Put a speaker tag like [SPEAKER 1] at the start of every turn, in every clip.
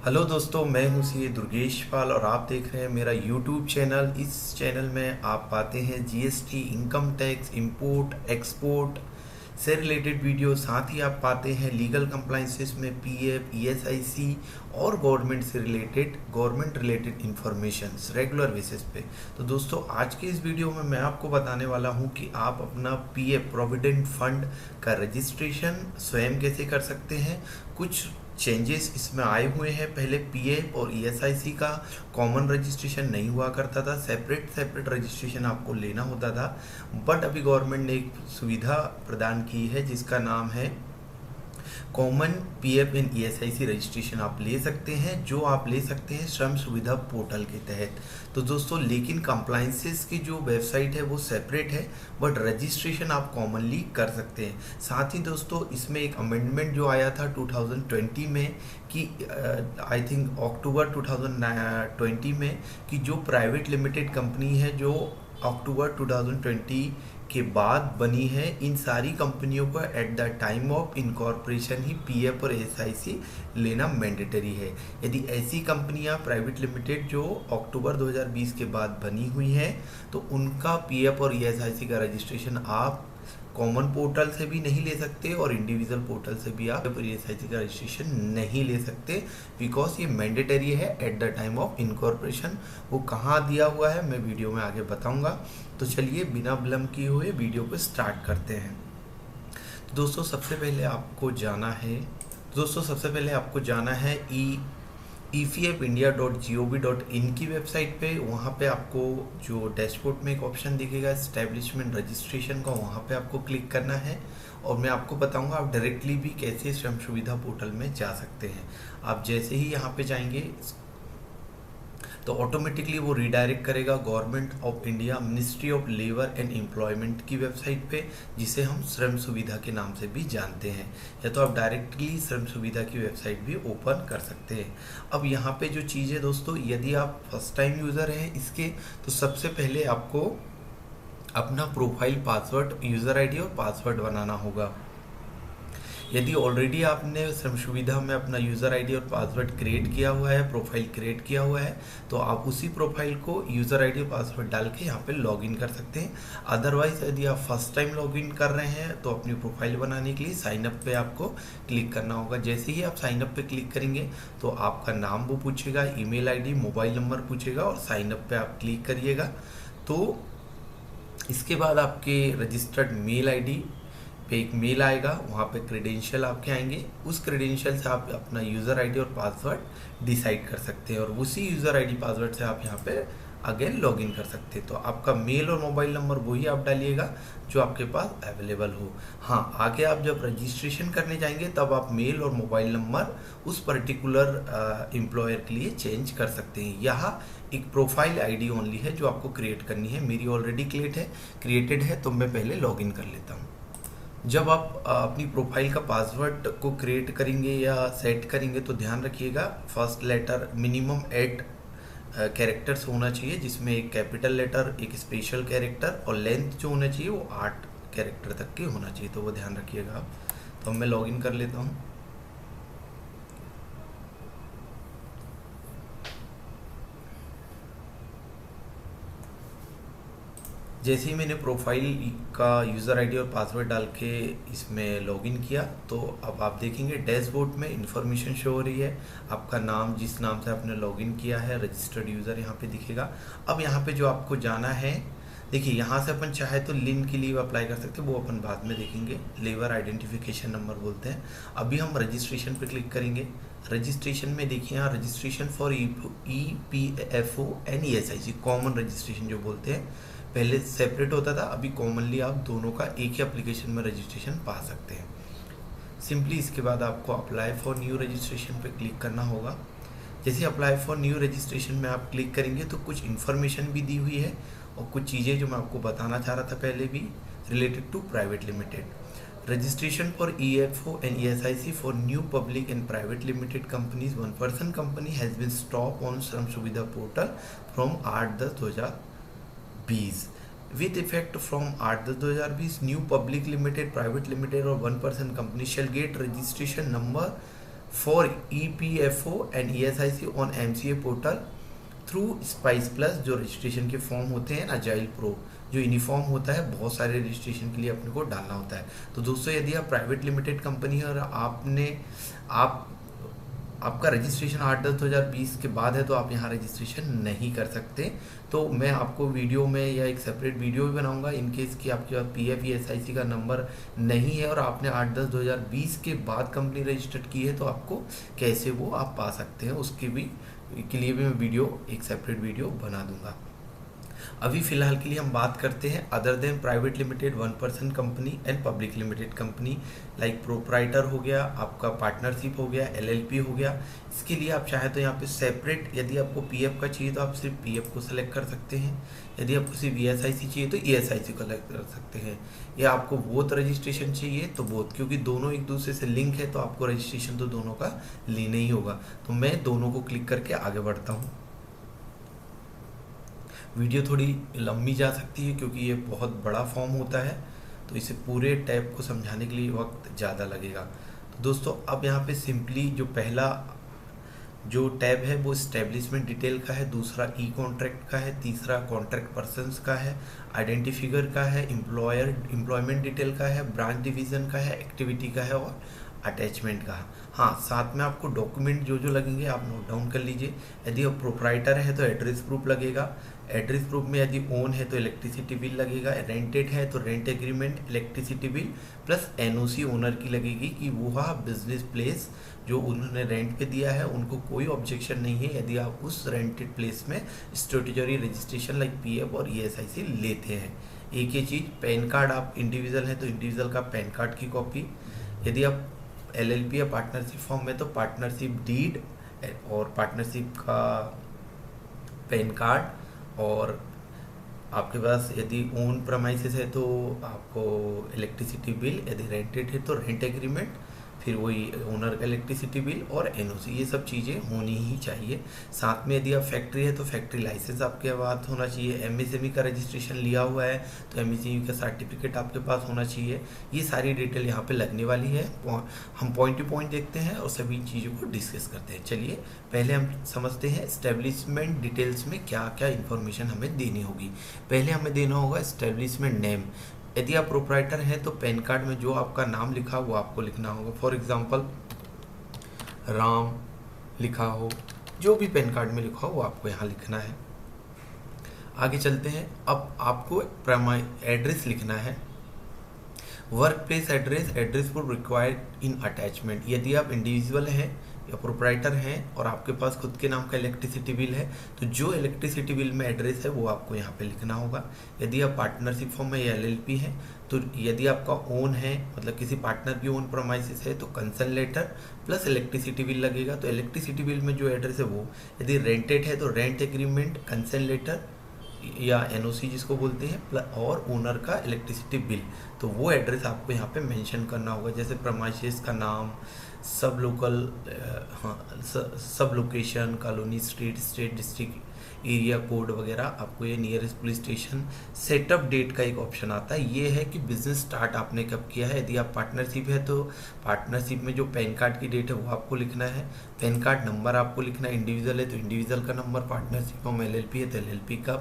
[SPEAKER 1] Hello दोस्तों, मैं हूं सी दुर्गेश पाल और आप देख रहे हैं मेरा यूट्यूब चैनल। इस चैनल में आप पाते हैं GST, income tax, import export से रिलेटेड वीडियो। साथ ही आप पाते हैं लीगल कंप्लाइंसेस में पीएफ, ईएसआईसी और government related informations regular basis पे। तो दोस्तों, आज के इस वीडियो में मैं आपको बताने वाला हूं कि आप अपना पीएफ प्रोविडेंट फंड का रजिस्ट्रेशन स्वयं कैसे कर सकते हैं। कुछ चेंजेस इसमें आए हुए हैं। पहले पीएफ और ईएसआईसी का कॉमन रजिस्ट्रेशन नहीं हुआ करता था, सेपरेट रजिस्ट्रेशन आपको लेना होता था। बट अभी गवर्नमेंट ने एक सुविधा प्रदान की है जिसका नाम है common PF and ESIC registration आप ले सकते हैं, जो आप ले सकते हैं श्रम सुविधा पोर्टल के तहत। तो दोस्तों, लेकिन कंप्लाइंसेस की जो वेबसाइट है वो सेपरेट है, बट रजिस्ट्रेशन आप कॉमनली कर सकते हैं। साथ ही दोस्तों, इसमें एक अमेंडमेंट जो आया था 2020 में कि आई थिंक अक्टूबर 2020 में, कि जो प्राइवेट लिमिटेड कंपनी है जो अक्टूबर 2020 के बाद बनी है, इन सारी कंपनियों को at the time of incorporation he PF और एसआईसी लेना मैंडेटरी है। यदि ऐसी कंपनियां प्राइवेट लिमिटेड जो अक्टूबर 2020 के बाद बनी हुई हैं, तो उनका पीएफ और ईएसआईसी का रजिस्ट्रेशन आप कॉमन पोर्टल से भी नहीं ले सकते और इंडिविजुअल पोर्टल से भी आप ईएसआईसी का रजिस्ट्रेशन नहीं ले सकते, बिकॉज ये मैंडेटरी है at the time of incorporation. वो कहाँ दिया हुआ है मैं वीडियो में आगे बताऊंगा। तो चलिए बिना विलंब किए हुए वीडियो को स्टार्ट करते हैं। तो दोस्तों, सबसे पहले आपको जाना है effindia.gov.in की वेबसाइट पे। वहाँ पे आपको जो डैशबोर्ड में एक ऑप्शन दिखेगा एस्टेब्लिशमेंट रजिस्ट्रेशन का, वहाँ पे आपको क्लिक करना है। और मैं आपको बताऊंगा आप डायरेक्टली भी कैसे श्रम सुविधा पोर्टल में जा सकते हैं। आप जैसे ही यहाँ पे जाएंगे तो ऑटोमेटिकली वो रिडायरेक्ट करेगा government of India ministry of labour and employment की वेबसाइट पे, जिसे हम श्रम सुविधा के नाम से भी जानते हैं। या तो आप डायरेक्टली श्रम सुविधा की वेबसाइट भी ओपन कर सकते हैं। अब यहाँ पे जो चीज़ है दोस्तों, यदि आप फर्स्ट टाइम यूज़र हैं इसके, तो सबसे पहले आपको अपना प्रोफाइल पासवर्ड, यूज़र आईडी और पासवर्ड बनाना होगा। यदि ऑलरेडी आपने श्रम सुविधा में अपना यूज़र आईडी और पासवर्ड क्रिएट किया हुआ है, प्रोफाइल क्रिएट किया हुआ है, तो आप उसी प्रोफाइल को यूज़र आईडी और पासवर्ड डाल के यहाँ पे लॉगिन कर सकते हैं। अदरवाइज यदि आप फर्स्ट टाइम लॉगिन कर रहे हैं तो अपनी प्रोफाइल बनाने के लिए साइन अप पे आपको क्लिक करना होगा। जैसे ही आप साइन अप पे क्लिक करेंगे तो आपका नाम वो पूछेगा, ईमेल आईडी, मोबाइल नंबर पूछेगा और साइन अप पे आप क्लिक करिएगा। तो इसके बाद आपके रजिस्टर्ड मेल आईडी पे एक मेल आएगा, वहाँ पे क्रेडेंशियल आपके आएंगे। उस क्रेडेंशियल से आप अपना यूज़र आईडी और पासवर्ड डिसाइड कर सकते हैं और उसी यूज़र आईडी पासवर्ड से आप यहाँ पे अगेन लॉगिन कर सकते हैं। तो आपका मेल और मोबाइल नंबर वही आप डालिएगा जो आपके पास अवेलेबल हो। हाँ, आगे आप जब रजिस्ट्रेशन करने जाएंगे तब आप मेल और मोबाइल नंबर उस पर्टिकुलर एम्प्लॉयर के लिए चेंज कर सकते हैं। यहाँ एक प्रोफाइल आईडी ओनली है जो आपको क्रिएट करनी है। मेरी ऑलरेडी क्रिएटेड है, तो मैं पहले लॉगिन कर लेता हूँ। जब आप अपनी प्रोफाइल का पासवर्ड को क्रिएट करेंगे या सेट करेंगे तो ध्यान रखिएगा फर्स्ट लेटर मिनिमम 8 कैरेक्टर्स होना चाहिए, जिसमें एक कैपिटल लेटर, एक स्पेशल कैरेक्टर और लेंथ जो होना चाहिए वो 8 कैरेक्टर तक के होना चाहिए। तो वो ध्यान रखिएगा आप। तो मैं लॉगिन कर लेता हूँ। जैसे ही मैंने प्रोफाइल का यूज़र आईडी और पासवर्ड डाल के इसमें लॉगिन किया, तो अब आप देखेंगे डैशबोर्ड में इन्फॉर्मेशन शो हो रही है। आपका नाम, जिस नाम से आपने लॉगिन किया है, रजिस्टर्ड यूज़र यहाँ पे दिखेगा। अब यहाँ पे जो आपको जाना है, देखिए यहाँ से अपन चाहे तो लिन की लीव अप्लाई कर सकते हैं, वो अपन बाद में देखेंगे। लेबर आइडेंटिफिकेशन नंबर बोलते हैं। अभी हम रजिस्ट्रेशन पे क्लिक करेंगे। रजिस्ट्रेशन में देखिए यहाँ registration for EPFO and ESIC, common registration जो बोलते हैं। पहले सेपरेट होता था, अभी कॉमनली आप दोनों का एक ही एप्लीकेशन में रजिस्ट्रेशन पा सकते हैं। सिंपली इसके बाद आपको अप्लाई फॉर न्यू रजिस्ट्रेशन पे क्लिक करना होगा। जैसे अप्लाई फॉर न्यू रजिस्ट्रेशन में आप क्लिक करेंगे तो कुछ इन्फॉर्मेशन भी दी हुई है और कुछ चीज़ें जो मैं आपको बताना चाह रहा था पहले भी, related to private limited. Registration for EFO and ESIC for new public and private limited companies 1 person company has been stop on Shram Suvidha portal from 8/10/2020 with effect from 8/10/2020 new public limited, private limited or 1 person company shall get registration number for EPFO and ESIC on MCA portal through spice plus. जो registration के form होते हैं ना, agile pro जो uniform होता है, बहुत सारे रजिस्ट्रेशन के लिए अपने को डालना होता है। तो दोस्तों यदि आप प्राइवेट लिमिटेड कंपनी है और आपका रजिस्ट्रेशन 8/10/2020 के बाद है तो आप यहाँ रजिस्ट्रेशन नहीं कर सकते। तो मैं आपको वीडियो में या एक सेपरेट वीडियो भी बनाऊंगा इन केस कि आपके पास PF या SIC का नंबर नहीं है और आपने 8/10/2020 के बाद कंपनी रजिस्टर्ड की है तो आपको कैसे वो आप पा सकते हैं, उसके लिए भी मैं एक सेपरेट वीडियो बना दूंगा। अभी फिलहाल के लिए हम बात करते हैं other than private limited 1% company and public limited company, like proprietor हो गया, आपका पार्टनरशिप हो गया, LLP हो गया। इसके लिए आप चाहे तो यहाँ पे सेपरेट, यदि आपको PF का चाहिए तो आप सिर्फ PF को सेलेक्ट कर सकते हैं, यदि आपको सिर्फ ESIC चाहिए तो ESIC को सेलेक्ट कर सकते हैं, या आपको बोथ रजिस्ट्रेशन चाहिए तो बोथ, क्योंकि दोनों एक दूसरे से लिंक है तो आपको रजिस्ट्रेशन तो दोनों का लेना ही होगा। तो मैं दोनों को क्लिक करके आगे बढ़ता हूँ। वीडियो थोड़ी लंबी जा सकती है क्योंकि ये बहुत बड़ा फॉर्म होता है, तो इसे पूरे टैब को समझाने के लिए वक्त ज़्यादा लगेगा। तो दोस्तों अब यहाँ पे सिंपली जो पहला जो टैब है वो इस्टेब्लिशमेंट डिटेल का है, दूसरा कॉन्ट्रैक्ट का है, तीसरा कॉन्ट्रैक्ट पर्सन्स का है, आइडेंटिफिकर का है, एम्प्लॉयमेंट डिटेल का है, ब्रांच डिवीज़न का है, एक्टिविटी का है और अटैचमेंट का। हाँ, साथ में आपको डॉक्यूमेंट जो लगेंगे आप नोट डाउन कर लीजिए। यदि आप प्रोप्राइटर है तो एड्रेस प्रूफ लगेगा, एड्रेस प्रूफ में यदि ओन है तो इलेक्ट्रिसिटी बिल लगेगा, रेंटेड है तो rent agreement, electricity bill plus NOC owner की लगेगी कि वो बिजनेस प्लेस जो उन्होंने रेंट पे दिया है उनको कोई ऑब्जेक्शन नहीं है यदि आप उस रेंटेड प्लेस में स्टैट्यूटरी रजिस्ट्रेशन लाइक PF और ESIC लेते हैं। एक ही चीज़, पैन कार्ड, आप इंडिविजुअल हैं तो इंडिविजुअल का पैन कार्ड की कॉपी, यदि आप LLP या पार्टनरशिप फॉर्म में तो पार्टनरशिप डीड और पार्टनरशिप का पैन कार्ड, और आपके पास यदि ओन प्रमाइसेस है तो आपको इलेक्ट्रिसिटी बिल, यदि रेंटेड है तो रेंट एग्रीमेंट, फिर वही ओनर का इलेक्ट्रिसिटी बिल और NOC, ये सब चीज़ें होनी ही चाहिए। साथ में यदि आप फैक्ट्री है तो फैक्ट्री लाइसेंस आपके पास होना चाहिए, MSME का रजिस्ट्रेशन लिया हुआ है तो MSME का सर्टिफिकेट आपके पास होना चाहिए। ये सारी डिटेल यहाँ पे लगने वाली है। हम पॉइंट टू पॉइंट देखते हैं और सभी चीज़ों को डिस्कस करते हैं। चलिए पहले हम समझते हैं एस्टेब्लिशमेंट डिटेल्स में क्या क्या इन्फॉर्मेशन हमें देनी होगी। पहले हमें देना होगा एस्टेब्लिशमेंट नेम। यदि आप प्रोप्राइटर हैं तो पैन कार्ड में जो आपका नाम लिखा वो आपको लिखना होगा। फॉर एग्जांपल राम लिखा हो, जो भी पैन कार्ड में लिखा हो वो आपको यहाँ लिखना है। आगे चलते हैं। अब आपको एड्रेस लिखना है, work place address, address proof required in attachment. यदि आप इंडिविजुअल हैं या प्रोप्राइटर हैं और आपके पास खुद के नाम का इलेक्ट्रिसिटी बिल है तो जो इलेक्ट्रिसिटी बिल में एड्रेस है वो आपको यहाँ पे लिखना होगा। यदि आप पार्टनरशिप फॉर्म में या LLP है तो यदि आपका ओन है, मतलब किसी पार्टनर की ओन प्रोमाइसिस है तो concern letter plus electricity bill लगेगा। तो इलेक्ट्रिसिटी बिल में जो एड्रेस है वो, यदि रेंटेड है तो रेंट एग्रीमेंट, कंसर्न लेटर या NOC जिसको बोलते हैं, और ओनर का इलेक्ट्रिसिटी बिल, तो वो एड्रेस आपको यहाँ पे मेंशन करना होगा। जैसे प्रमाइसिस का नाम, सब location, colony, state, district, area code वगैरह, आपको ये nearest police station, setup date का एक ऑप्शन आता है। ये है कि बिजनेस स्टार्ट आपने कब किया है। यदि आप पार्टनरशिप है तो पार्टनरशिप में जो पैन कार्ड की डेट है वो आपको लिखना है, पैन कार्ड नंबर आपको लिखना है। इंडिविजुअल है तो इंडिविजुअल का नंबर, पार्टनरशिप में LLP है तो LLP का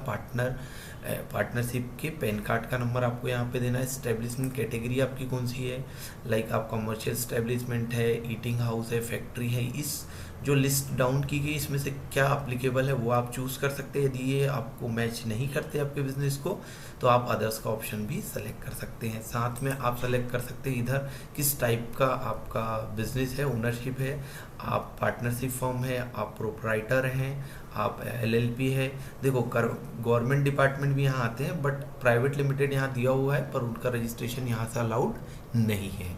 [SPEAKER 1] पार्टनरशिप के पैन कार्ड का नंबर आपको यहाँ पे देना है। एस्टेब्लिशमेंट कैटेगरी आपकी कौन सी है, लाइक आप कमर्शियल एस्टेब्लिशमेंट है, ईटिंग हाउस है, फैक्ट्री है, इस जो लिस्ट डाउन की गई इसमें से क्या अप्लीकेबल है वो आप चूज़ कर सकते हैं। यदि ये आपको मैच नहीं करते आपके बिजनेस को तो आप अदर्स का ऑप्शन भी सेलेक्ट कर सकते हैं। साथ में आप सेलेक्ट कर सकते हैं इधर किस टाइप का आपका बिजनेस है, ओनरशिप है, आप पार्टनरशिप फर्म है, आप प्रोप्राइटर हैं, आप LLP है। देखो गवर्नमेंट डिपार्टमेंट भी यहाँ आते हैं बट प्राइवेट लिमिटेड यहाँ दिया हुआ है पर उनका रजिस्ट्रेशन यहाँ से अलाउड नहीं है।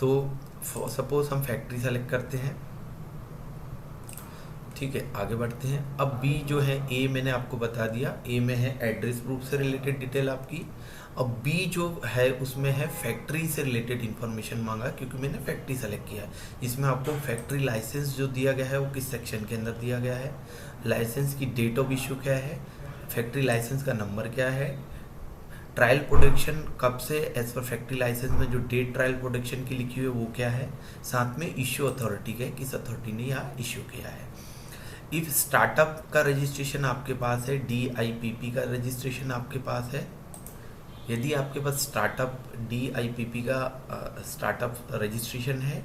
[SPEAKER 1] तो सपोज हम फैक्ट्री सेलेक्ट करते हैं, ठीक है, आगे बढ़ते हैं। अब B जो है, A मैंने आपको बता दिया, A में है एड्रेस प्रूफ से रिलेटेड डिटेल आपकी। अब B जो है उसमें है फैक्ट्री से रिलेटेड इन्फॉर्मेशन मांगा क्योंकि मैंने फैक्ट्री सेलेक्ट किया है। इसमें आपको फैक्ट्री लाइसेंस जो दिया गया है वो किस सेक्शन के अंदर दिया गया है, लाइसेंस की डेट ऑफ इशू क्या है, फैक्ट्री लाइसेंस का नंबर क्या है, ट्रायल प्रोडक्शन कब से एज पर फैक्ट्री लाइसेंस में जो डेट ट्रायल प्रोडक्शन की लिखी हुई है वो क्या है, साथ में इश्यू अथॉरिटी का किस अथॉरिटी ने यहाँ इश्यू किया है। इफ स्टार्टअप का रजिस्ट्रेशन आपके पास है, DIPP का रजिस्ट्रेशन आपके पास है, यदि आपके पास स्टार्टअप DIPP का स्टार्टअप रजिस्ट्रेशन है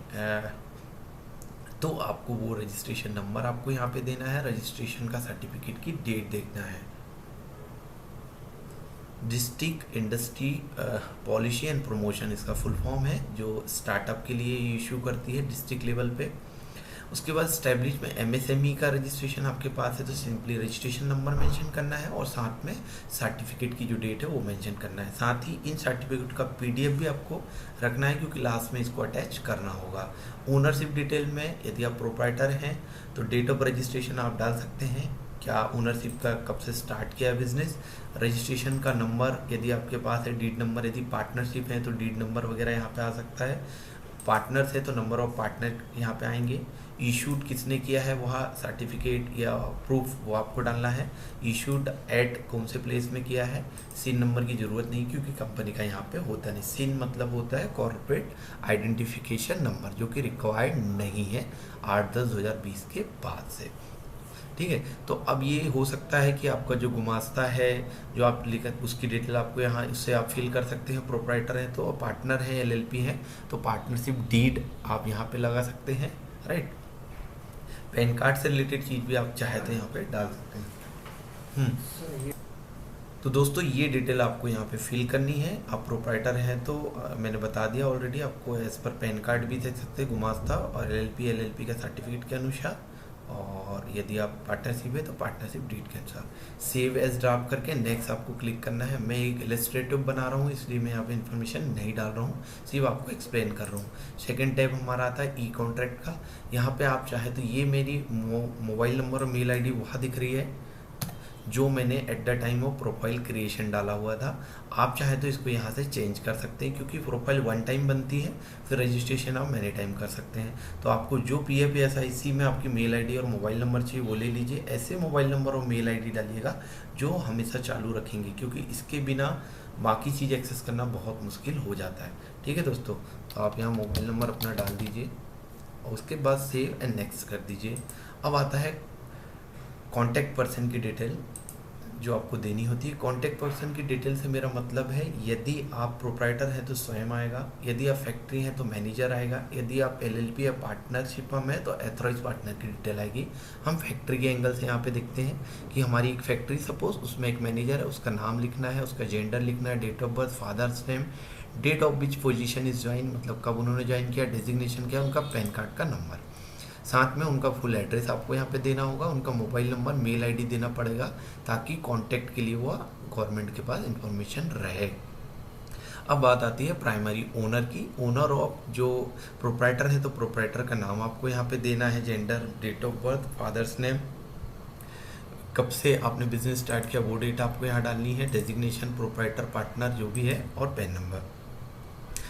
[SPEAKER 1] तो आपको वो रजिस्ट्रेशन नंबर आपको यहाँ पे देना है, रजिस्ट्रेशन का सर्टिफिकेट की डेट देखना है। District industry policy and promotion इसका फुल फॉर्म है, जो स्टार्टअप के लिए इशू करती है डिस्ट्रिक्ट लेवल पे। उसके बाद स्टैब्लिश में MSME का रजिस्ट्रेशन आपके पास है तो सिंपली रजिस्ट्रेशन नंबर मेंशन करना है और साथ में सर्टिफिकेट की जो डेट है वो मेंशन करना है। साथ ही इन सर्टिफिकेट का PDF भी आपको रखना है क्योंकि लास्ट में इसको अटैच करना होगा। ओनरशिप डिटेल में यदि आप प्रोप्राइटर हैं तो डेट ऑफ रजिस्ट्रेशन आप डाल सकते हैं, क्या ओनरशिप का कब से स्टार्ट किया बिजनेस, रजिस्ट्रेशन का नंबर यदि आपके पास है, डीड नंबर, यदि पार्टनरशिप है तो डीड नंबर वगैरह यहाँ पे आ सकता है, पार्टनर्स है तो नंबर ऑफ पार्टनर यहाँ पे आएंगे, इशूड किसने किया है वहाँ सर्टिफिकेट या प्रूफ वो आपको डालना है, इशूड एट कौन से प्लेस में किया है, सिन नंबर की ज़रूरत नहीं क्योंकि कंपनी का यहाँ पे होता नहीं, सिन मतलब होता है कॉर्पोरेट आइडेंटिफिकेशन नंबर जो कि रिक्वायर्ड नहीं है 8/10/2020 के बाद से। ठीक है, तो अब ये हो सकता है कि आपका जो गुमास्ता है जो आप लिखा उसकी डिटेल आपको यहाँ इससे आप फिल कर सकते हैं, प्रोप्राइटर है तो, पार्टनर है LLP है तो पार्टनरशिप डीड आप यहाँ पे लगा सकते हैं, राइट। पैन कार्ड से रिलेटेड चीज़ भी आप चाहे तो यहाँ पे डाल सकते हैं। तो दोस्तों ये डिटेल आपको यहाँ पे फिल करनी है। आप प्रोप्राइटर हैं तो मैंने बता दिया ऑलरेडी, आपको एज पर पैन कार्ड भी दे सकते हैं गुमास्ता और LLP का सर्टिफिकेट के अनुसार, और यदि आप पार्टनरशिप है तो पार्टनरशिप डीड के अनुसार। सेव एज ड्राफ्ट करके नेक्स्ट आपको क्लिक करना है। मैं एक इलस्ट्रेटिव बना रहा हूँ इसलिए मैं यहाँ पे इन्फॉर्मेशन नहीं डाल रहा हूँ, सिर्फ आपको एक्सप्लेन कर रहा हूँ। सेकंड टैब हमारा आता है ई कॉन्ट्रैक्ट का। यहाँ पे आप चाहे तो ये मेरी मोबाइल नंबर और मेल ID वहाँ दिख रही है जो मैंने at the time of profile creation डाला हुआ था। आप चाहे तो इसको यहाँ से चेंज कर सकते हैं क्योंकि प्रोफाइल 1 टाइम बनती है, फिर रजिस्ट्रेशन आप मैनी टाइम कर सकते हैं। तो आपको जो PF SIC में आपकी मेल ID और मोबाइल नंबर चाहिए वो ले लीजिए। ऐसे मोबाइल नंबर और मेल ID डालिएगा जो हमेशा चालू रखेंगे क्योंकि इसके बिना बाकी चीज़ एक्सेस करना बहुत मुश्किल हो जाता है। ठीक है दोस्तों, तो आप यहाँ मोबाइल नंबर अपना डाल दीजिए और उसके बाद सेव एंड नेक्स्ट कर दीजिए। अब आता है कॉन्टैक्ट पर्सन की डिटेल जो आपको देनी होती है। कॉन्टैक्ट पर्सन की डिटेल से मेरा मतलब है यदि आप प्रोप्राइटर हैं तो स्वयं आएगा, यदि आप फैक्ट्री हैं तो मैनेजर आएगा, यदि आप LLP या पार्टनरशिप में है तो एथोराइज पार्टनर की डिटेल आएगी। हम फैक्ट्री के एंगल से यहाँ पे देखते हैं कि हमारी एक फैक्ट्री सपोज उसमें एक मैनेजर है, उसका नाम लिखना है, उसका जेंडर लिखना है, date of birth, father's name, date of which position is join मतलब कब उन्होंने ज्वाइन किया, डेजिग्नेशन क्या, उनका पैन कार्ड का नंबर, साथ में उनका फुल एड्रेस आपको यहाँ पे देना होगा, उनका मोबाइल नंबर, मेल ID देना पड़ेगा ताकि कांटेक्ट के लिए वो गवर्नमेंट के पास इंफॉर्मेशन रहे। अब बात आती है प्राइमरी ओनर की। ओनर ऑफ जो प्रोप्राइटर है तो प्रोप्राइटर का नाम आपको यहाँ पे देना है, gender, date of birth, father's name, कब से आपने बिजनेस स्टार्ट किया वो डेट आपको यहाँ डालनी है, डेजिग्नेशन, प्रोप्राइटर, पार्टनर जो भी है और पैन नंबर,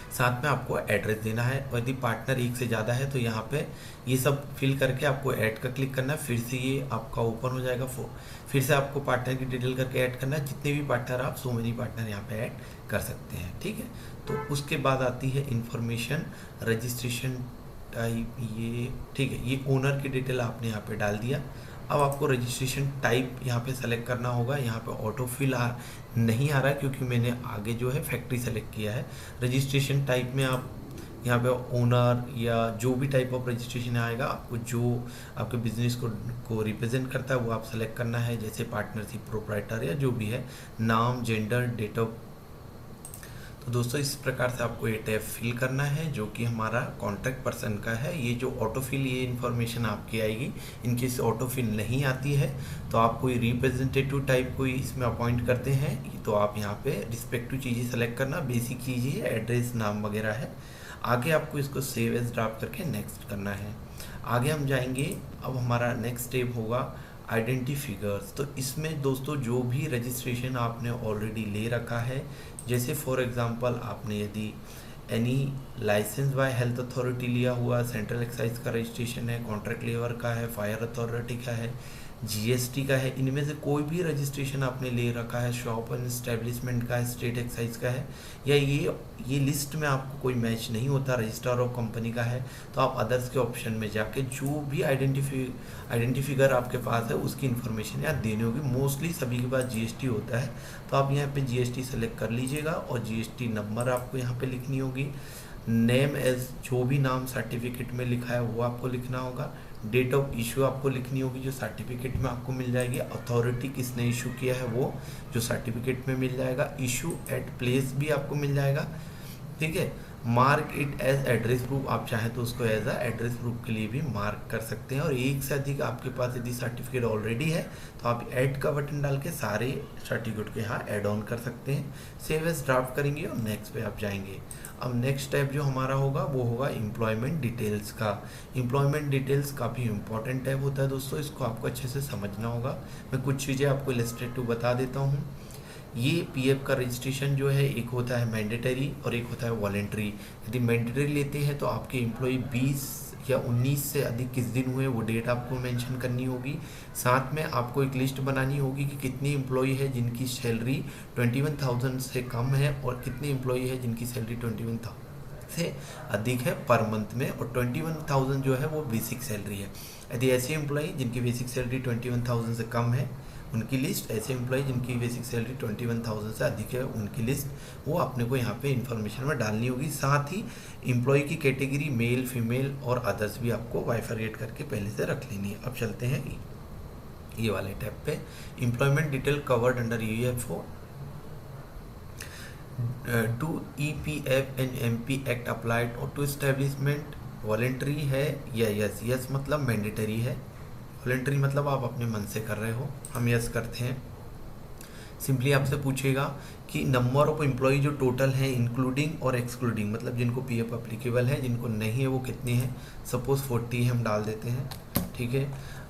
[SPEAKER 1] साथ में आपको एड्रेस देना है। और यदि पार्टनर एक से ज़्यादा है तो यहाँ पे ये सब फिल करके आपको ऐड का क्लिक करना है, फिर से ये आपका ओपन हो जाएगा। फिर से आपको पार्टनर की डिटेल करके ऐड करना है, जितने भी पार्टनर आप सो मेनी पार्टनर यहाँ पे ऐड कर सकते हैं। ठीक है, तो उसके बाद आती है इंफॉर्मेशन, रजिस्ट्रेशन टाइप, ये ठीक है, ये ओनर की डिटेल आपने यहाँ पे डाल दिया। अब आपको रजिस्ट्रेशन टाइप यहाँ पे सेलेक्ट करना होगा। यहाँ पे ऑटो फिल नहीं आ रहा है क्योंकि मैंने आगे जो है फैक्ट्री सेलेक्ट किया है। रजिस्ट्रेशन टाइप में आप यहाँ पे ओनर या जो भी टाइप ऑफ रजिस्ट्रेशन आएगा, आपको जो आपके बिजनेस को रिप्रेजेंट करता है वो आप सेलेक्ट करना है, जैसे पार्टनरशिप, प्रोप्राइटर या जो भी है, नाम, जेंडर, डेट ऑफ। तो दोस्तों इस प्रकार से आपको ये टैब फिल करना है जो कि हमारा कॉन्टैक्ट पर्सन का है। ये जो ऑटोफिल ये इन्फॉर्मेशन आपकी आएगी। इनकेस ऑटोफिल नहीं आती है तो आप कोई रिप्रेजेंटेटिव टाइप कोई इसमें अपॉइंट करते हैं तो आप यहाँ पे रिस्पेक्टिव चीज़ें सेलेक्ट करना, बेसिक चीज़ें एड्रेस, नाम वगैरह है। आगे आपको इसको सेव एज ड्राफ्ट करके नेक्स्ट करना है। आगे हम जाएंगे, अब हमारा नेक्स्ट स्टेप होगा आइडेंटिटी फिगर्स। तो इसमें दोस्तों जो भी रजिस्ट्रेशन आपने ऑलरेडी ले रखा है, जैसे फॉर एग्जांपल आपने यदि any licence by health authority लिया हुआ, सेंट्रल एक्साइज का रजिस्ट्रेशन है, कॉन्ट्रैक्ट लेबर का है, फायर अथॉरिटी का है, जीएसटी का है। इनमें से कोई भी रजिस्ट्रेशन आपने ले रखा है, शॉप एंड एस्टेब्लिशमेंट का है, स्टेट एक्साइज का है, या ये लिस्ट में आपको कोई मैच नहीं होता, रजिस्ट्रार ऑफ कंपनी का है, तो आप अदर्स के ऑप्शन में जाके जो भी आइडेंटिफिकर आपके पास है उसकी इन्फॉर्मेशन यहाँ देनी होगी। मोस्टली सभी के पास जीएसटी होता है, तो आप यहाँ पे जीएसटी सेलेक्ट कर लीजिएगा और जीएसटी नंबर आपको यहाँ पे लिखनी होगी। नेम एज जो भी नाम सर्टिफिकेट में लिखा है वो आपको लिखना होगा। डेट ऑफ इशू आपको लिखनी होगी जो सर्टिफिकेट में आपको मिल जाएगी। अथॉरिटी किसने इशू किया है वो जो सर्टिफिकेट में मिल जाएगा। इशू एट प्लेस भी आपको मिल जाएगा, ठीक है। Mark it as address proof, आप चाहें तो उसको एज अ एड्रेस प्रूफ के लिए भी मार्क कर सकते हैं। और एक से अधिक आपके पास यदि सर्टिफिकेट ऑलरेडी है तो आप ऐड का बटन डाल के सारे सर्टिफिकेट के यहाँ ऐड ऑन कर सकते हैं। सेव एज ड्राफ्ट करेंगे और नेक्स्ट पे आप जाएंगे। अब नेक्स्ट स्टेप जो हमारा होगा वो होगा एम्प्लॉयमेंट डिटेल्स का। एम्प्लॉयमेंट डिटेल्स काफ़ी इंपॉर्टेंट टैब होता है दोस्तों, इसको आपको अच्छे से समझना होगा। मैं कुछ चीज़ें आपको इलस्ट्रेटिव बता देता हूँ। ये पीएफ का रजिस्ट्रेशन जो है एक होता है मैंडेटरी और एक होता है वॉलेंट्री। यदि मैंडेटरी लेते हैं तो आपके एम्प्लॉय 20 या 19 से अधिक किस दिन हुए वो डेट आपको मेंशन करनी होगी। साथ में आपको एक लिस्ट बनानी होगी कि कितने एम्प्लॉय है जिनकी सैलरी 21,000 से कम है और कितने एम्प्लॉय है जिनकी सैलरी 21,000 से अधिक है पर मंथ में, और 21,000 जो है वो बेसिक सैलरी है। यदि ऐसे एम्प्लॉय जिनकी बेसिक सैलरी 21,000 से कम है उनकी लिस्ट, ऐसे एम्प्लॉय जिनकी बेसिक सैलरी 21,000 से अधिक है उनकी लिस्ट, वो अपने को यहाँ पे इन्फॉर्मेशन में डालनी होगी। साथ ही एम्प्लॉय की कैटेगरी मेल, फीमेल और अदर्स भी आपको बाइफरगेट करके पहले से रख लेनी है। अब चलते हैं ये वाले टैब पे। Employment detail covered under UFO to EPF and MP act applied और टू एस्टेब्लिशमेंट वॉलेंट्री है या यस। यस मतलब मैंडेटरी है, वॉलेंट्री मतलब आप अपने मन से कर रहे हो, हम यस करते हैं। सिंपली आपसे पूछेगा कि नंबर ऑफ एम्प्लॉय जो टोटल हैं इंक्लूडिंग और एक्सक्लूडिंग, मतलब जिनको पीएफ अप्लीकेबल है, जिनको नहीं है वो कितने हैं। सपोज 40 हम डाल देते हैं, ठीक है।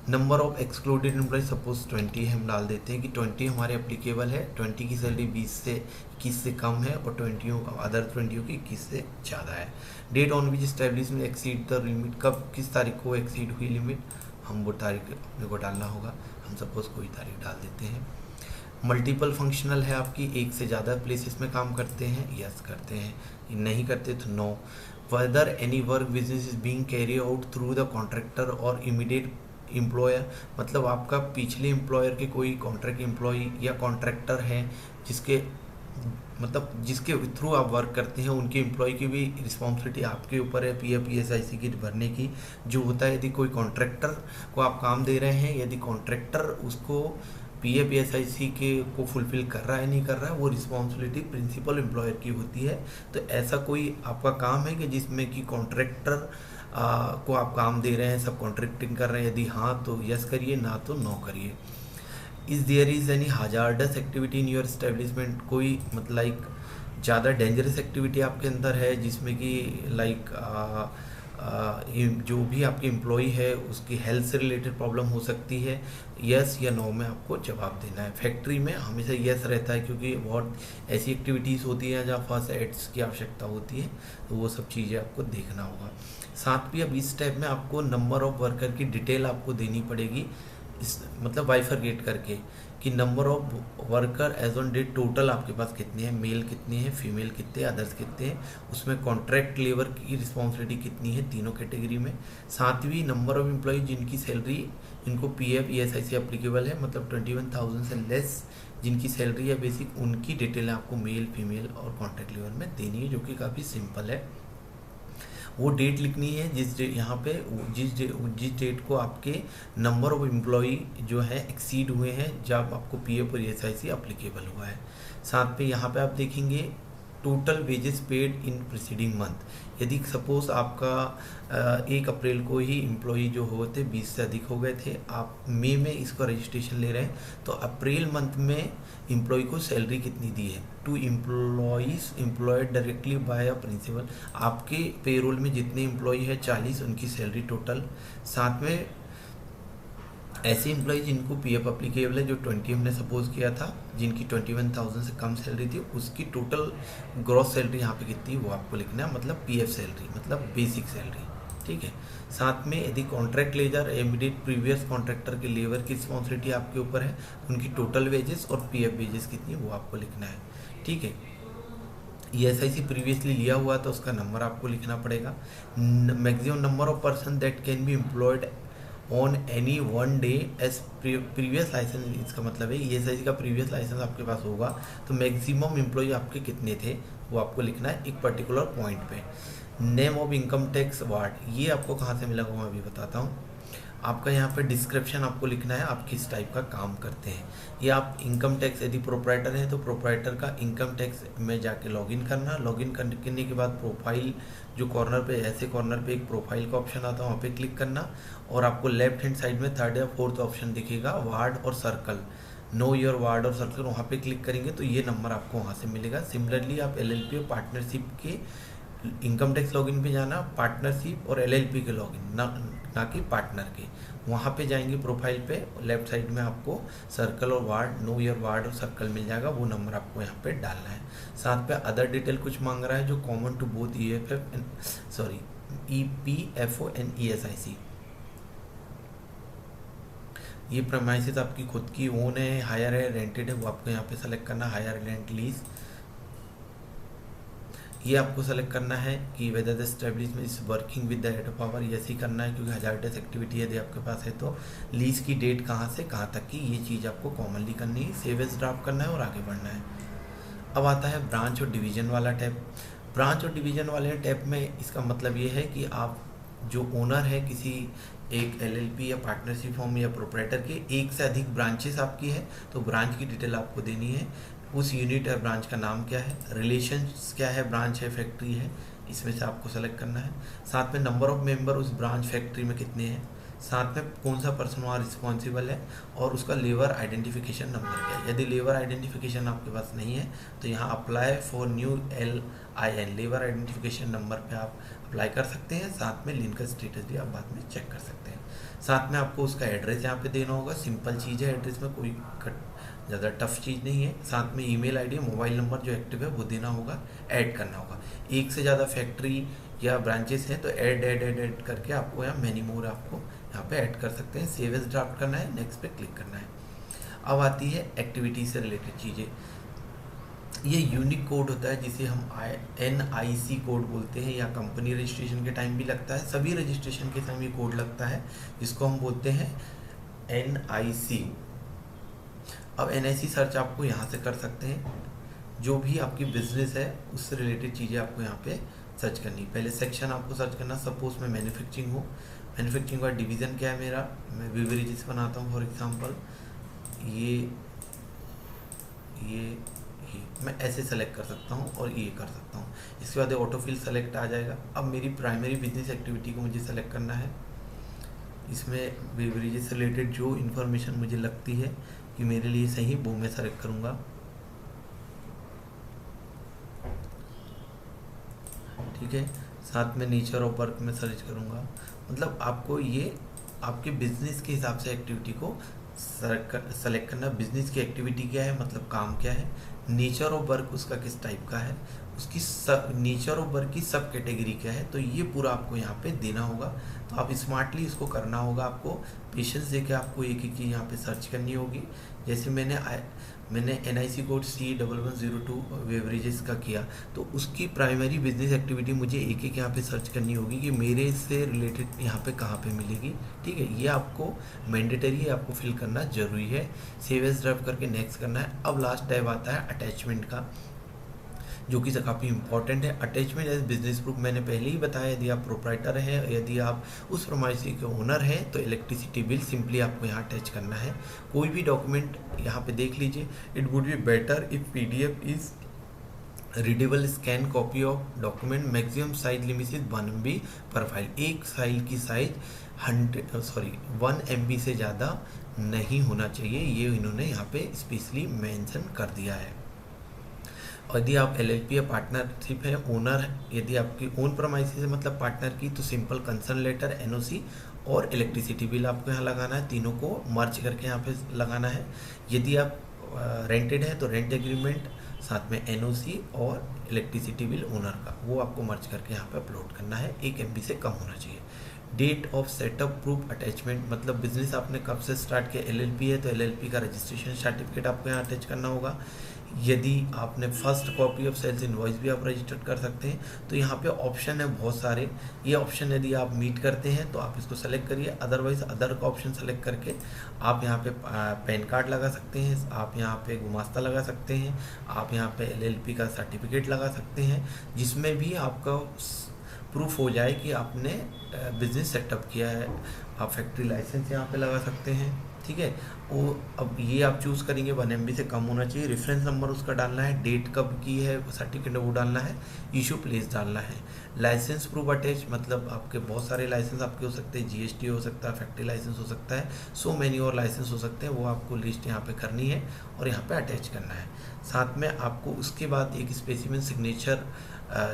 [SPEAKER 1] Number of excluded employ suppose 20 हम डाल देते हैं कि 20 हमारे अप्लीकेबल है। 20 की सैलरी 20 से 21 से कम है और 20 अदर 20 की 21 से ज़्यादा है। Date on which establishment exceed the limit, कब किस तारीख को एक्सीड हुई लिमिट, हम वो तारीख अपने को डालना होगा। हम सपोज कोई तारीख डाल देते हैं। मल्टीपल फंक्शनल है आपकी, एक से ज़्यादा प्लेसेस में काम करते हैं, यस करते हैं। नहीं करते तो no. Whether any work business is being carry out through the contractor और इमीडिएट एम्प्लॉयर, मतलब आपका पिछले एम्प्लॉयर के कोई कॉन्ट्रैक्ट एम्प्लॉय या कॉन्ट्रैक्टर हैं जिसके मतलब जिसके थ्रू आप वर्क करते हैं, उनके एम्प्लॉय की भी रिस्पॉन्सिबिलिटी आपके ऊपर है पीएफ ईएसआईसी की भरने की जो होता है। यदि कोई कॉन्ट्रैक्टर को आप काम दे रहे हैं, यदि कॉन्ट्रैक्टर उसको पीएफ ईएसआईसी के को फुलफिल कर रहा है नहीं कर रहा है, वो रिस्पॉन्सिबिलिटी प्रिंसिपल एम्प्लॉयर की होती है। तो ऐसा कोई आपका काम है कि जिसमें कि कॉन्ट्रैक्टर को आप काम दे रहे हैं, सब कॉन्ट्रैक्टिंग कर रहे हैं, यदि हाँ तो यस करिए, ना तो नो करिए। Is there is any hazardous activity in your establishment, कोई मतलब लाइक ज़्यादा डेंजरस एक्टिविटी आपके अंदर है जिसमें कि लाइक जो भी आपके एम्प्लॉई है उसकी हेल्थ से रिलेटेड प्रॉब्लम हो सकती है। यस या नो में आपको जवाब देना है। फैक्ट्री में हमेशा यस रहता है क्योंकि बहुत ऐसी एक्टिविटीज़ होती हैं जहाँ फर्स्ट एड्स की आवश्यकता होती है, तो वो सब चीज़ें आपको देखना होगा। साथ भी अब इस स्टेप में आपको नंबर ऑफ वर्कर की डिटेल आपको देनी पड़ेगी, इस मतलब बाइफरगेट करके कि number of worker as on date total आपके पास कितने हैं, मेल कितने हैं, फीमेल कितने, अदर्स कितने हैं, उसमें कॉन्ट्रैक्ट लेबर की रिस्पॉन्सिबिलिटी कितनी है तीनों कैटेगरी में। सातवीं नंबर ऑफ एम्प्लॉय जिनकी सैलरी इनको पीएफ ईएसआईसी एप्लीकेबल है, मतलब 21,000 से लेस जिनकी सैलरी है बेसिक, उनकी डिटेल आपको मेल, फीमेल और कॉन्ट्रैक्ट लेबर में देनी है, जो कि काफ़ी सिंपल है। वो डेट लिखनी है जिस डेट यहाँ पे जिस डेट को आपके नंबर ऑफ एम्प्लॉई जो है एक्सीड हुए हैं जब आपको पीएफ और ईएसआईसी एप्लीकेबल हुआ है। साथ पे यहाँ पे आप देखेंगे total wages paid in preceding month. यदि सपोज आपका 1 अप्रैल को ही एम्प्लॉई जो होते 20 से अधिक हो गए थे, आप मई में इसका रजिस्ट्रेशन ले रहे हैं, तो अप्रैल मंथ में एम्प्लॉय को सैलरी कितनी दी है। To employees employed directly by a principal, आपके पेरोल में जितने एम्प्लॉय है 40 उनकी सैलरी टोटल। साथ में ऐसे एम्प्लॉय जिनको पीएफ अप्लीकेबल है जो 20 हमने सपोज किया था, जिनकी 21,000 से कम सैलरी थी, उसकी टोटल ग्रॉस सैलरी यहाँ पे कितनी वो आपको लिखना है, मतलब पीएफ सैलरी मतलब बेसिक सैलरी, ठीक है। साथ में यदि contract ledger immediate previous contractor के लेबर की रिस्पॉन्सिबिलिटी आपके ऊपर है, उनकी टोटल वेजेस और पीएफ वेजेस कितनी है वो आपको लिखना है, ठीक है। ESIC प्रीवियसली लिया हुआ तो उसका नंबर आपको लिखना पड़ेगा। Maximum number of person that can be employed on any one day as previous licence, इसका मतलब है ESIC का प्रीवियस लाइसेंस आपके पास होगा तो मैक्सिमम एम्प्लॉय आपके कितने थे वो आपको लिखना है एक पर्टिकुलर पॉइंट पे। Name of income tax ward, ये आपको कहाँ से मिलेगा मैं अभी बताता हूँ। आपका यहाँ पे डिस्क्रिप्शन आपको लिखना है आप किस टाइप का काम करते हैं। ये आप इनकम टैक्स यदि प्रोप्राइटर है तो प्रोप्राइटर का इनकम टैक्स में जाके लॉगिन करना। लॉगिन करने के बाद प्रोफाइल जो कॉर्नर पे ऐसे कॉर्नर पे एक प्रोफाइल का ऑप्शन आता है वहाँ पे क्लिक करना और आपको लेफ्ट हैंड साइड में थर्ड या फोर्थ ऑप्शन दिखेगा वार्ड और सर्कल, नो योर वार्ड और सर्कल, वहाँ पे क्लिक करेंगे तो ये नंबर आपको वहाँ से मिलेगा। सिमिलरली आप LLP और पार्टनरशिप के इनकम टैक्स लॉगिन पे जाना, पार्टनरशिप और LLP के लॉगिन ना कि पार्टनर के, वहाँ पे जाएंगे प्रोफाइल पे लेफ्ट साइड में आपको सर्कल और वार्ड, नो ईयर वार्ड और सर्कल मिल जाएगा, वो नंबर आपको यहाँ पे डालना है। साथ पे अदर डिटेल कुछ मांग रहा है जो common to both EPFO and ESIC। ये प्रेमाइसेस आपकी खुद की ओन है, हायर है, रेंटेड है, वो आपको यहाँ पे सेलेक्ट करना, हायर रेंट लीज। ये आपको सेलेक्ट करना है कि whether the establishment is working with the head of power, ऐसे ही करना है क्योंकि हजारडस एक्टिविटी यदि आपके पास है तो। लीज की डेट कहाँ से कहाँ तक की, ये चीज़ आपको कॉमनली करनी है, सेव एज ड्राफ्ट करना है और आगे बढ़ना है। अब आता है ब्रांच और डिवीजन वाला टैब। ब्रांच और डिवीजन वाले टैब में इसका मतलब ये है कि आप जो ओनर है किसी एक LLP या पार्टनरशिप फॉर्म या प्रोप्राइटर के एक से अधिक ब्रांचेस आपकी है तो ब्रांच की डिटेल आपको देनी है, उस यूनिट या ब्रांच का नाम क्या है, रिलेशंस क्या है, ब्रांच है, फैक्ट्री है, इसमें से आपको सेलेक्ट करना है। साथ में नंबर ऑफ मेंबर उस ब्रांच फैक्ट्री में कितने हैं, साथ में कौन सा पर्सन वहाँ रिस्पॉन्सिबल है और उसका लेबर आइडेंटिफिकेशन नंबर क्या है। यदि लेबर आइडेंटिफिकेशन आपके पास नहीं है तो यहाँ apply for new LIN labour identification number पे आप अप्लाई कर सकते हैं। साथ में लिंक का स्टेटस भी आप बाद में चेक कर सकते हैं। साथ में आपको उसका एड्रेस यहाँ पे देना होगा, सिंपल चीज़ है, एड्रेस में कोई ज़्यादा टफ चीज़ नहीं है। साथ में ईमेल आईडी, मोबाइल नंबर जो एक्टिव है वो देना होगा, ऐड करना होगा। एक से ज़्यादा फैक्ट्री या ब्रांचेस हैं तो ऐड करके आपको यहाँ मेनी मोर आपको यहाँ पे ऐड कर सकते हैं। सेव एज ड्राफ्ट करना है, नेक्स्ट पे क्लिक करना है। अब आती है एक्टिविटी से रिलेटेड चीज़ें। ये यूनिक कोड होता है जिसे हम NIC कोड बोलते हैं, या कंपनी रजिस्ट्रेशन के टाइम भी लगता है, सभी रजिस्ट्रेशन के टाइम ये कोड लगता है जिसको हम बोलते हैं NIC। अब NIC सर्च आपको यहाँ से कर सकते हैं, जो भी आपकी बिजनेस है उससे रिलेटेड चीज़ें आपको यहाँ पे सर्च करनी। पहले सेक्शन आपको सर्च करना, सपोज मैं मैन्युफैक्चरिंग हूँ, मैन्युफैक्चरिंग का डिवीज़न क्या है मेरा, मैं बेवरेजेस बनाता हूँ फॉर एग्जांपल, ये मैं ऐसे सेलेक्ट कर सकता हूँ और ये कर सकता हूँ। इसके बाद ऑटोफिल सेलेक्ट आ जाएगा। अब मेरी प्राइमरी बिजनेस एक्टिविटी को मुझे सेलेक्ट करना है, इसमें बेवरेजेस से रिलेटेड जो इन्फॉर्मेशन मुझे लगती है कि मेरे लिए सही वो मैं सेलेक्ट करूँगा, ठीक है। साथ में नेचर ऑफ वर्क में सर्च करूँगा, मतलब आपको ये आपके बिजनेस के हिसाब से एक्टिविटी को सेलेक्ट करना। बिजनेस की एक्टिविटी क्या है, मतलब काम क्या है, नेचर ऑफ वर्क उसका किस टाइप का है, उसकी नेचर ऑफ वर्क की सब कैटेगरी क्या है, तो ये पूरा आपको यहाँ पे देना होगा। तो आप स्मार्टली इसको करना होगा, आपको पेशेंस देके आपको एक एक यहाँ पे सर्च करनी होगी। जैसे मैंने NIC कोड C1102 बेवरेजेस का किया तो उसकी प्राइमरी बिजनेस एक्टिविटी मुझे एक एक यहाँ पे सर्च करनी होगी कि मेरे से रिलेटेड यहाँ पे कहाँ पे मिलेगी, ठीक है। ये आपको मैंडेटरी है, आपको फिल करना जरूरी है। सेव एज ड्राफ्ट करके नेक्स्ट करना है। अब लास्ट टैब आता है अटैचमेंट का, जो कि काफ़ी इंपॉर्टेंट है। अटैचमेंट एज बिजनेस प्रूफ मैंने पहले ही बताया, यदि आप प्रोप्राइटर हैं, यदि आप उस प्रोमाइसी के ओनर हैं तो इलेक्ट्रिसिटी बिल सिंपली आपको यहाँ अटैच करना है। कोई भी डॉक्यूमेंट यहाँ पे देख लीजिए, it would be better if PDF is readable scan copy of document, maximum size limit is 1 MB पर फाइल। एक फाइल की साइज 1 MB से ज़्यादा नहीं होना चाहिए, ये इन्होंने यहाँ पे स्पेशली मेंशन कर दिया है। और यदि आप LLP या पार्टनरशिप है, ओनर है, यदि आपकी ओन प्रोमाइसिस है मतलब पार्टनर की, तो सिंपल कंसर्न लेटर, NOC और इलेक्ट्रिसिटी बिल आपको यहाँ लगाना है, तीनों को मर्ज करके यहाँ पे लगाना है। यदि आप रेंटेड है तो रेंट एग्रीमेंट, साथ में NOC और इलेक्ट्रिसिटी बिल ओनर का, वो आपको मर्ज करके यहाँ पे अपलोड करना है। 1 MB से कम होना चाहिए। Date of setup proof attachment, मतलब बिजनेस आपने कब से स्टार्ट किया, एलएलपी है तो एलएलपी का रजिस्ट्रेशन सर्टिफिकेट आपको यहाँ अटैच करना होगा। यदि आपने first copy of sales invoice भी आप रजिस्टर कर सकते हैं। तो यहाँ पे ऑप्शन है बहुत सारे, ये ऑप्शन यदि आप मीट करते हैं तो आप इसको सेलेक्ट करिए, अदरवाइज अदर का ऑप्शन सेलेक्ट करके आप यहाँ पे पैन कार्ड लगा सकते हैं, आप यहाँ पे गुमास्ता लगा सकते हैं, आप यहाँ पे एलएलपी का सर्टिफिकेट लगा सकते हैं, जिसमें भी आपका प्रूफ हो जाए कि आपने बिजनेस सेटअप किया है। आप फैक्ट्री लाइसेंस यहाँ पे लगा सकते हैं, ठीक है। वो अब ये आप चूज़ करेंगे 1 MB से कम होना चाहिए, रेफरेंस नंबर उसका डालना है, डेट कब की है सर्टिफिकेट वो डालना है, इशू प्लेस डालना है। लाइसेंस प्रूफ अटैच, मतलब आपके बहुत सारे लाइसेंस आपके हो सकते हैं, जीएसटी हो सकता है, फैक्ट्री लाइसेंस हो सकता है, सो मैनी और लाइसेंस हो सकते हैं, वो आपको लिस्ट यहाँ पे करनी है और यहाँ पे अटैच करना है। साथ में आपको उसके बाद एक स्पेसिमेन सिग्नेचर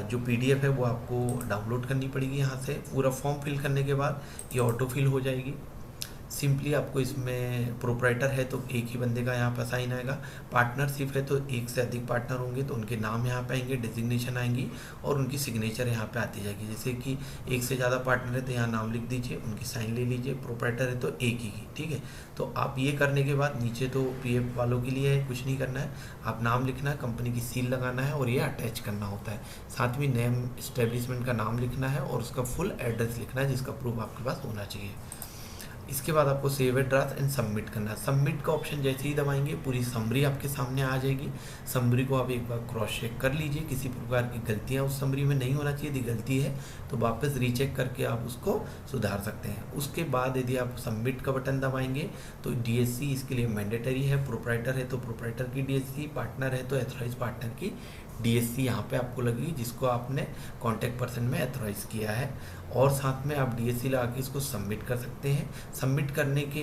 [SPEAKER 1] जो पीडीएफ है वो आपको डाउनलोड करनी पड़ेगी यहाँ से। पूरा फॉर्म फिल करने के बाद ये ऑटो फिल हो जाएगी। सिंपली आपको इसमें प्रोप्राइटर है तो एक ही बंदे का यहाँ पर साइन आएगा, पार्टनरशिप है तो एक से अधिक पार्टनर होंगे तो उनके नाम यहाँ पे आएंगे, डेजिग्नेशन आएंगी और उनकी सिग्नेचर यहाँ पे आती जाएगी। जैसे कि एक से ज़्यादा पार्टनर है तो यहाँ नाम लिख दीजिए, उनकी साइन ले लीजिए, प्रोप्राइटर है तो एक ही की, ठीक है। तो आप ये करने के बाद नीचे तो पीएफ वालों के लिए है, कुछ नहीं करना है, आप नाम लिखना है, कंपनी की सील लगाना है और ये अटैच करना होता है। साथ में नेम एस्टेब्लिशमेंट का नाम लिखना है और उसका फुल एड्रेस लिखना है जिसका प्रूफ आपके पास होना चाहिए। इसके बाद आपको save at draft and submit करना है। सबमिट का ऑप्शन जैसे ही दबाएंगे पूरी समरी आपके सामने आ जाएगी। समरी को आप एक बार क्रॉस चेक कर लीजिए, किसी प्रकार की गलतियां उस समरी में नहीं होना चाहिए, यदि गलती है तो वापस रीचेक करके आप उसको सुधार सकते हैं। उसके बाद यदि आप सबमिट का बटन दबाएंगे तो डीएससी इसके लिए मैंडेटरी है, प्रोप्राइटर है तो प्रोप्राइटर की डीएससी, पार्टनर है तो एथोराइज पार्टनर की डीएससी यहाँ पे आपको लगेगी जिसको आपने कॉन्टैक्ट पर्सन में एथोराइज किया है। और साथ में आप डीएससी लगा के इसको सबमिट कर सकते हैं। सबमिट करने के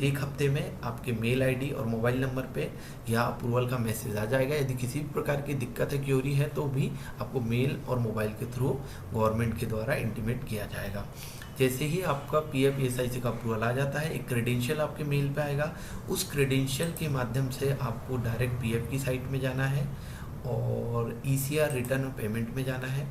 [SPEAKER 1] एक हफ्ते में आपके मेल आईडी और मोबाइल नंबर पे यह अप्रूवल का मैसेज आ जाएगा। यदि किसी भी प्रकार की दिक्कत है, क्यूरी है तो भी आपको मेल और मोबाइल के थ्रू गवर्नमेंट के द्वारा इंटीमेट किया जाएगा। जैसे ही आपका पीएफ ईएसआईसी का अप्रूवल आ जाता है, एक क्रेडेंशियल आपके मेल पे आएगा। उस क्रेडेंशियल के माध्यम से आपको डायरेक्ट पीएफ की साइट में जाना है और ईसीआर रिटर्न पेमेंट में जाना है।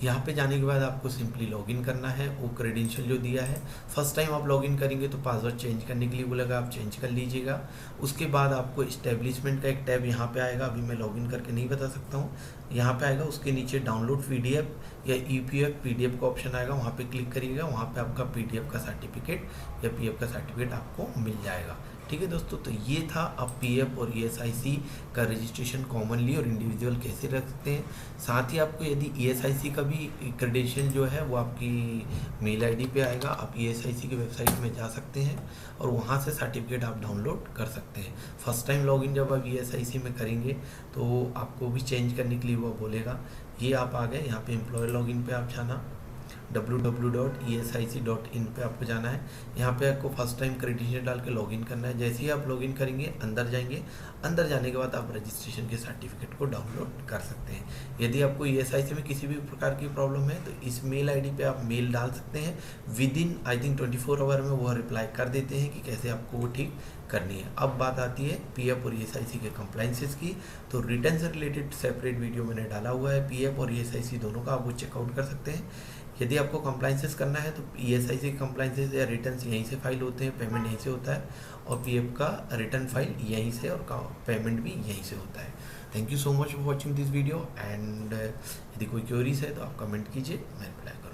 [SPEAKER 1] यहाँ पे जाने के बाद आपको सिंपली लॉगिन करना है, वो क्रेडेंशियल जो दिया है। फर्स्ट टाइम आप लॉगिन करेंगे तो पासवर्ड चेंज करने के लिए बोलेगा, आप चेंज कर लीजिएगा। उसके बाद आपको इस्टेब्लिशमेंट का एक टैब यहाँ पे आएगा, अभी मैं लॉगिन करके नहीं बता सकता हूँ, यहाँ पे आएगा। उसके नीचे डाउनलोड पीडीएफ या ईपीएफ पीडीएफ का ऑप्शन आएगा, वहाँ पे क्लिक करिएगा, वहाँ पे आपका पीडीएफ का सर्टिफिकेट या पीएफ का सर्टिफिकेट आपको मिल जाएगा। ठीक है दोस्तों, तो ये था अब पीएफ और ईएसआईसी का रजिस्ट्रेशन कॉमनली और इंडिविजुअल कैसे रखते हैं। साथ ही आपको यदि ईएसआईसी का भी क्रेडेंशियल जो है वो आपकी मेल आईडी पे आएगा, आप ईएसआईसी की वेबसाइट में जा सकते हैं और वहाँ से सर्टिफिकेट आप डाउनलोड कर सकते हैं। फर्स्ट टाइम लॉगिन जब आप ईएसआईसी में करेंगे तो आपको भी चेंज करने के लिए वो बोलेगा। ये आप आ गए, यहाँ पे एम्प्लॉयर लॉगिन पे आप जाना, www.esic.in पे आपको जाना है। यहाँ पे आपको फर्स्ट टाइम क्रेडेंशियल डाल के लॉगिन करना है। जैसे ही आप लॉगिन करेंगे अंदर जाएंगे, अंदर जाने के बाद आप रजिस्ट्रेशन के सर्टिफिकेट को डाउनलोड कर सकते हैं। यदि आपको ईएसआईसी में किसी भी प्रकार की प्रॉब्लम है तो इस मेल आईडी पे आप मेल डाल सकते हैं, within I think 24 hour में वो रिप्लाई कर देते हैं कि कैसे आपको वो ठीक करनी है। अब बात आती है पीएफ और ईएसआईसी के कंप्लाइंसेस की, तो रिटर्न से रिलेटेड सेपरेट वीडियो मैंने डाला हुआ है। पीएफ और ईएसआईसी दोनों का आप वो चेकआउट कर सकते हैं। यदि आपको कंप्लाइंसेस करना है तो ईएसआईसी कंप्लाइंसेस या रिटर्न्स यहीं से फाइल होते हैं, पेमेंट यहीं से होता है, और पीएफ का रिटर्न फाइल यहीं से और पेमेंट भी यहीं से होता है। Thank you so much for watching this video and यदि कोई क्वेरीज है तो आप कमेंट कीजिए, मैं रिप्लाई करूँगा।